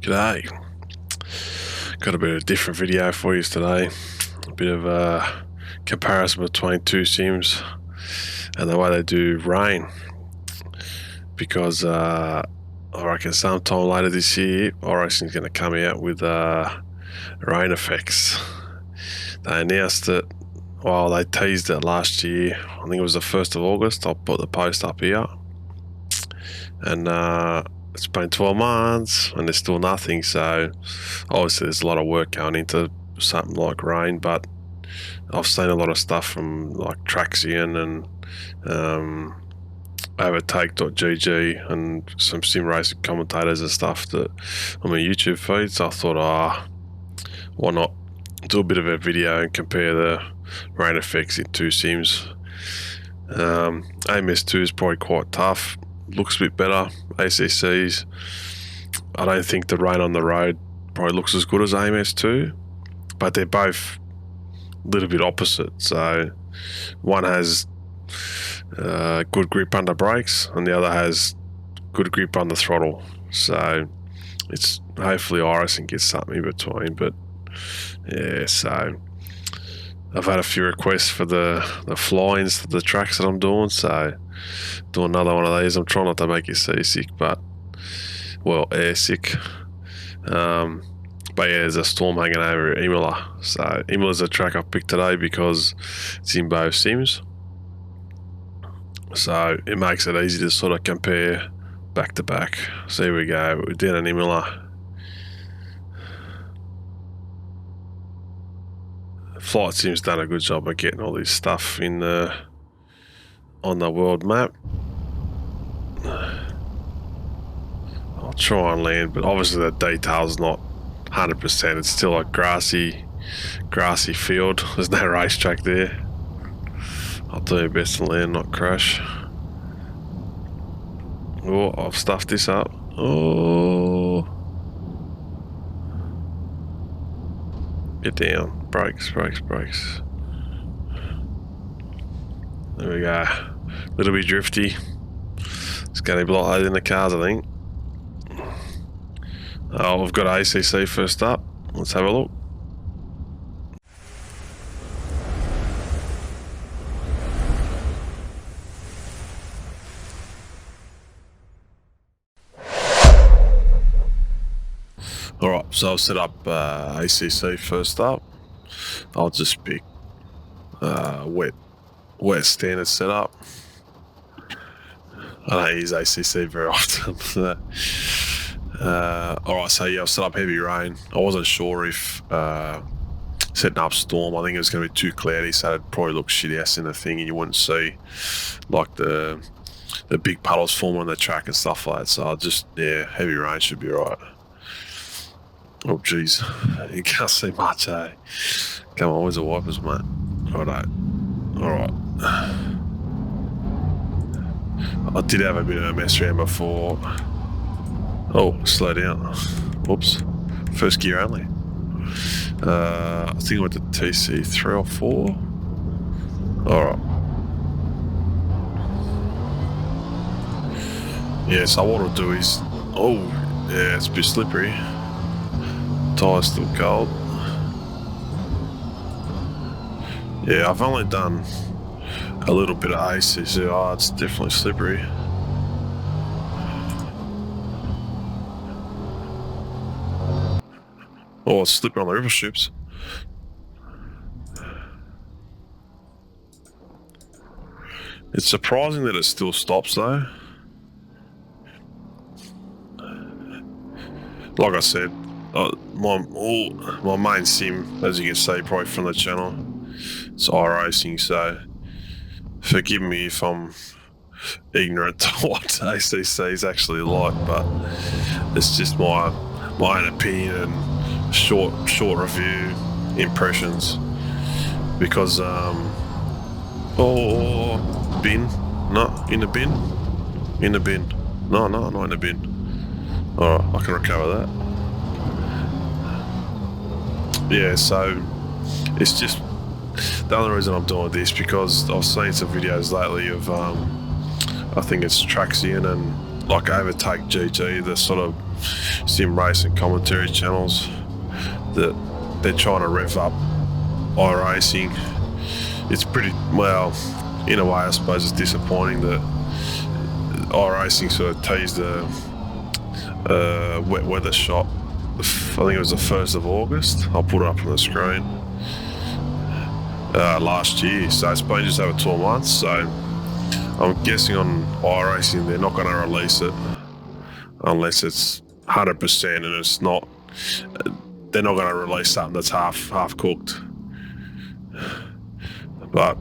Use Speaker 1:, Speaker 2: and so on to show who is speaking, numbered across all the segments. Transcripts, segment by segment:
Speaker 1: G'day. Got a bit of a different video for you today. A bit of a comparison between two sims and the way they do rain. Because I reckon sometime later this year, iRacing is going to come out with rain effects. They announced it, well, they teased it last year. I think it was the 1st of August. I'll put the post up here. And it's been 12 months and there's still nothing, so obviously there's a lot of work going into something like rain. But I've seen a lot of stuff from like Trakracer and Overtake.gg and some sim racing commentators and stuff that on my YouTube feed, so I thought, why not do a bit of a video and compare the rain effects in two sims. AMS2 is probably quite tough, looks a bit better. ACCs, I don't think the rain on the road probably looks as good as AMS2, but they're both a little bit opposite. So one has good grip under brakes and the other has good grip under throttle, so it's hopefully iRacing gets something in between. But yeah, so I've had a few requests for the fly-ins to the tracks that I'm doing, so do another one of these. I'm trying not to make you seasick, but well, air sick. But yeah, there's a storm hanging over Imola, so Imola's a track I picked today because it's in both sims, so it makes it easy to sort of compare back to back. So here we go, we're down in Imola. Flight Sim's done a good job of getting all this stuff in on the world map. I'll try and land, but obviously the detail's not 100%. It's still a grassy field. There's no racetrack there. I'll do my best to land, not crash. Oh, I've stuffed this up. Oh, get down. Brakes. There we go. A little bit drifty. It's going to be a lot in the cars, I think. Oh, we've got ACC first up. Let's have a look. Alright, so I've set up ACC first up. I'll just pick wet standard setup. I don't use ACC very often. Alright, so yeah, I've set up heavy rain. I wasn't sure if setting up storm, I think it was going to be too cloudy, so it'd probably look shitty ass in the thing and you wouldn't see like the big puddles forming on the track and stuff like that. So I'll just, yeah, heavy rain should be right. Oh jeez, you can't see much, eh? Come on, where's the wipers, mate? Alright. I did have a bit of a mess around before. Oh, slow down. Whoops. First gear only. I think I went to TC 3 or 4. Alright. Yeah, so what I'll do is... Oh, yeah, it's a bit slippery. Tyre's still cold. Yeah, I've only done a little bit of ACC. Oh, it's definitely slippery. Oh, it's slipping on the river strips. It's surprising that it still stops though. Like I said, my main sim, as you can see probably from the channel, it's iRacing, so forgive me if I'm ignorant to what ACC is actually like, but it's just my own opinion and short review impressions. Because bin, no, in the bin, no, not in the bin. Alright, I can recover that. Yeah, so it's just the only reason I'm doing this because I've seen some videos lately of I think it's Trakracer and like Overtake GG, the sort of sim racing commentary channels that they're trying to rev up iRacing. It's pretty, well, in a way I suppose it's disappointing that iRacing sort of teased a wet weather shot. I think it was the 1st of August. I'll put it up on the screen. Last year, so it's been just over 12 months. So I'm guessing on iRacing they're not going to release it unless it's 100% and it's not. They're not going to release something that's half cooked. But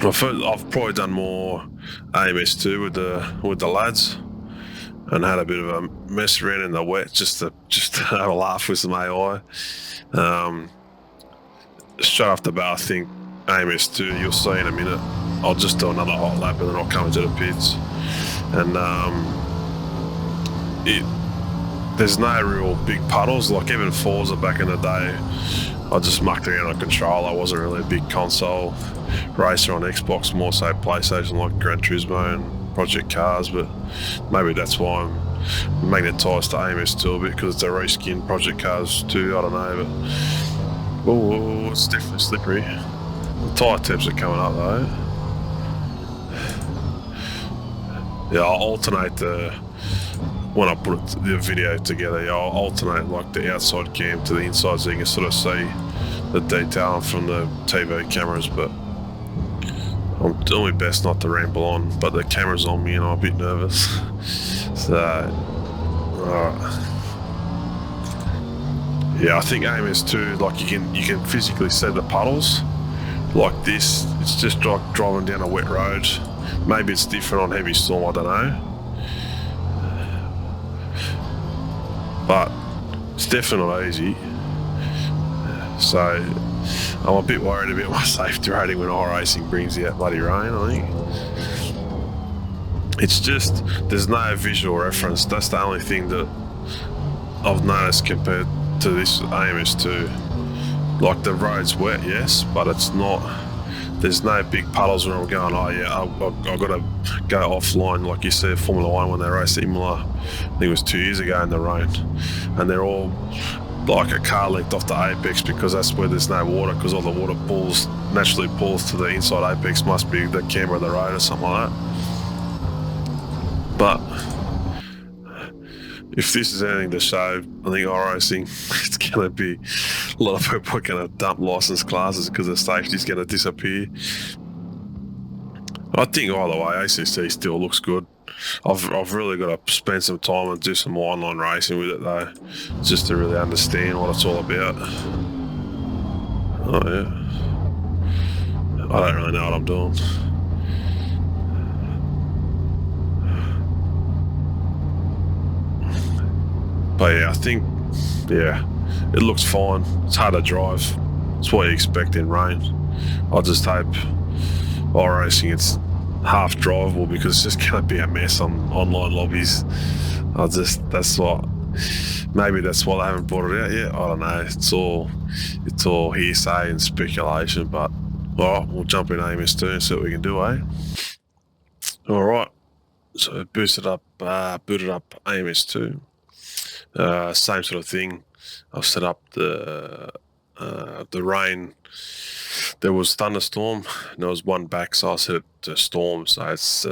Speaker 1: I've probably done more AMS2 with the lads, and had a bit of a mess around in the wet just to have a laugh with some AI. Straight off the bat, I think AMS2, you'll see in a minute. I'll just do another hot lap and then I'll come into the pits. And there's no real big puddles. Like even Forza back in the day, I just mucked around on control. I wasn't really a big console racer on Xbox, more so PlayStation, like Gran Turismo and Project Cars. But maybe that's why I'm magnetised to AMS2 a bit, because it's a reskin Project Cars too. I don't know, but oh, it's definitely slippery. The tyre temps are coming up though. Yeah, I'll alternate when I put the video together, I'll alternate like the outside cam to the inside so you can sort of see the detail from the TV cameras, but I'm doing my best not to ramble on, but the camera's on me and I'm a bit nervous. So, yeah, I think AMS2, like you can physically see the puddles like this. It's just like driving down a wet road. Maybe it's different on heavy storm, I don't know. But it's definitely not easy. So I'm a bit worried about my safety rating when iRacing brings out bloody rain, I think. It's just, there's no visual reference. That's the only thing that I've noticed compared to this AMS2. Like the road's wet, yes, but it's not, there's no big puddles where I'm going, oh yeah, I've got to go offline like you see at Formula 1 when they raced Imola. I think it was 2 years ago in the rain. And they're all like a car leaked off the apex because that's where there's no water, because all the water naturally pulls to the inside apex. Must be the camber of the road or something like that. But if this is anything to show, I think iRacing, it's going to be, a lot of people are going to dump license classes because the safety's going to disappear. I think either way, ACC still looks good. I've really got to spend some time and do some more online racing with it though, just to really understand what it's all about. Oh yeah, I don't really know what I'm doing. But yeah, I think, yeah, it looks fine. It's hard to drive. It's what you expect in rain. I just hope iRacing it's half drivable, because it's just going to be a mess on online lobbies. Maybe that's why they haven't brought it out yet. I don't know. It's all hearsay and speculation, but alright, we'll jump in AMS2 and see what we can do, eh? Alright, so booted up AMS2. Same sort of thing. I've set up the rain. There was thunderstorm and there was one back, so I set it to storm, so it's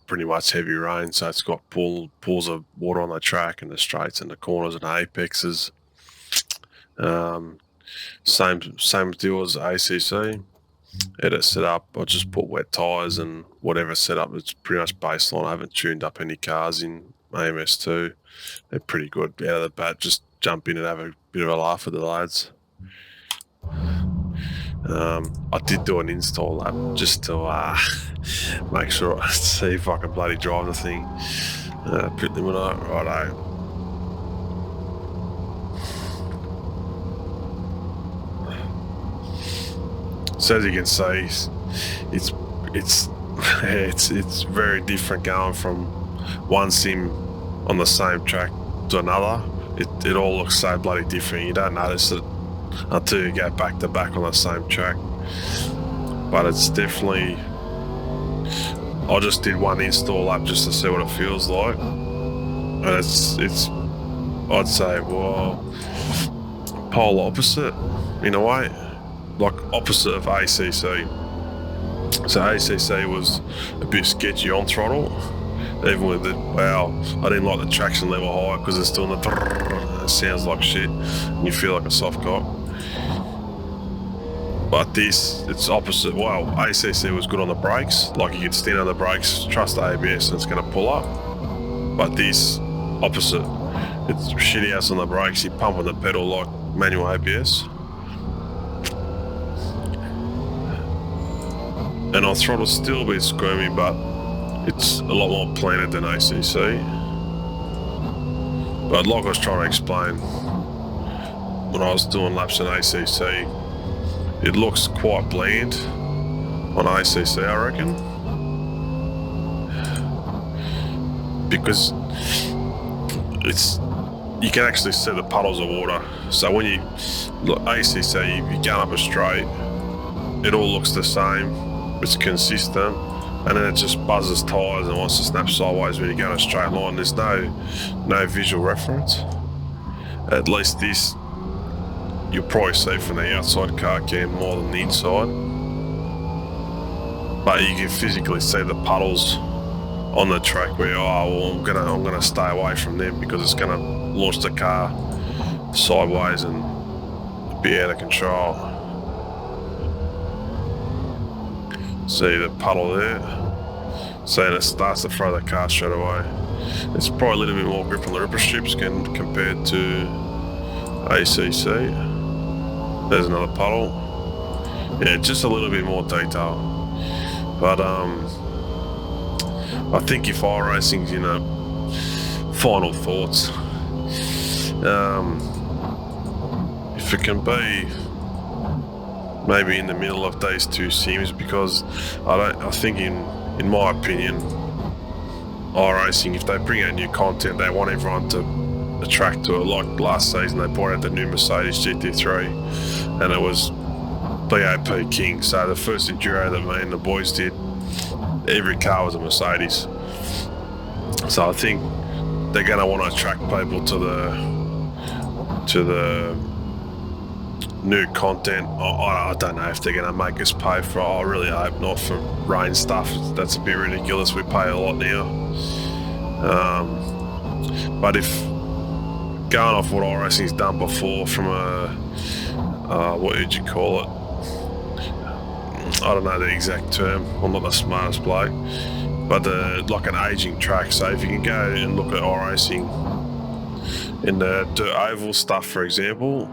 Speaker 1: pretty much heavy rain, so it's got pools of water on the track and the straights and the corners and the apexes. Same deal as ACC. Edit set up, I just put wet tyres and whatever set up, it's pretty much baseline. I haven't tuned up any cars in AMS2. They're pretty good out of the bat. Just jump in and have a bit of a laugh with the lads. I did do an install lap just to make sure, see if I can bloody drive the thing. Pit limiter, righto. So as you can see, it's very different going from one sim on the same track to another. It all looks so bloody different. You don't notice it until you go back to back on the same track. But it's definitely I just did one install lap just to see what it feels like, and it's I'd say, well, polar opposite in a way, like opposite of ACC. So ACC was a bit sketchy on throttle, even with the, wow, I didn't like the traction level high because it's still in the, it sounds like shit and you feel like a soft cock. But this, it's opposite. Well, ACC was good on the brakes, like you could stand on the brakes, trust the ABS and it's going to pull up. But this, opposite, it's shitty ass on the brakes, you're pumping the pedal like manual ABS. And on throttle still a bit squirmy, but it's a lot more planted than ACC. But like I was trying to explain, when I was doing laps in ACC, it looks quite bland on ACC, I reckon. Because it's, you can actually see the puddles of water. So when you look ACC, you're going up a straight, it all looks the same, it's consistent, and then it just buzzes tyres and wants to snap sideways when you go in a straight line. There's no visual reference. At least this, you'll probably see from the outside car cam more than the inside. But you can physically see the puddles on the track where, oh well, I'm gonna stay away from them because it's gonna launch the car sideways and be out of control. See the puddle there? So it starts to throw the car straight away. It's probably a little bit more grip on the ripper strips compared to ACC. There's another puddle. Yeah, just a little bit more detail. But I think if iRacing's, you know, final thoughts, if it can be maybe in the middle of these two sims, because I think in my opinion, iRacing, if they bring out new content, they want everyone to attract to it. Like last season, they brought out the new Mercedes GT3, and it was BAP King. So the first enduro that me and the boys did, every car was a Mercedes. So I think they're going to want to attract people to the new content. I don't know if they're going to make us pay for it. I really hope not, for rain stuff. That's a bit ridiculous. We pay a lot now. But if going off what iRacing's done before from a, what would you call it? I don't know the exact term. I'm not the smartest bloke. But like an aging track. So if you can go and look at iRacing in the dirt oval stuff, for example,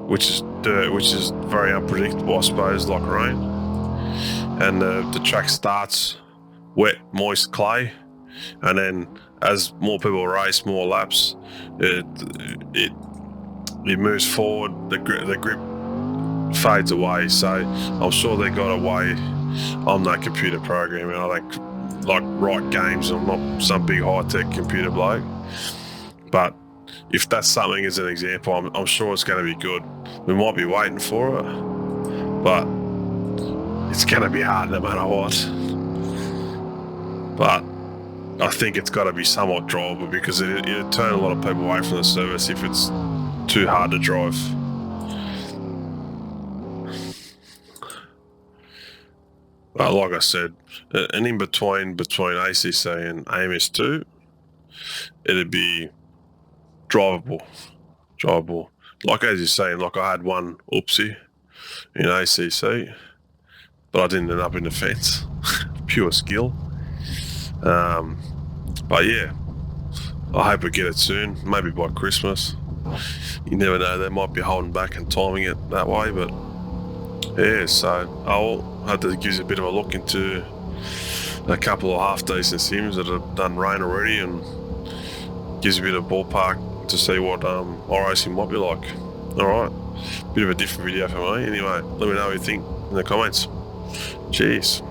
Speaker 1: which is dirt, which is very unpredictable, I suppose, like rain. And the track starts wet, moist clay, and then as more people race, more laps, it moves forward. The grip fades away. So I'm sure they got a way. I'm no computer programmer. I don't like write games. I'm not some big high-tech computer bloke. But if that's something as an example, I'm sure it's going to be good. We might be waiting for it, but it's going to be hard no matter what. But I think it's got to be somewhat drivable, because it'll turn a lot of people away from the service if it's too hard to drive. But like I said, an in-between between ACC and AMS2, it'd be drivable. Like as you're saying, like I had one oopsie in ACC, but I didn't end up in the fence. Pure skill. But yeah, I hope we get it soon, maybe by Christmas. You never know, they might be holding back and timing it that way, but yeah, so I'll hope that it gives you a bit of a look into a couple of half-decent sims that have done rain already, and gives you a bit of ballpark to see what iRacing might be like. Alright, bit of a different video for me. Anyway, let me know what you think in the comments. Cheers.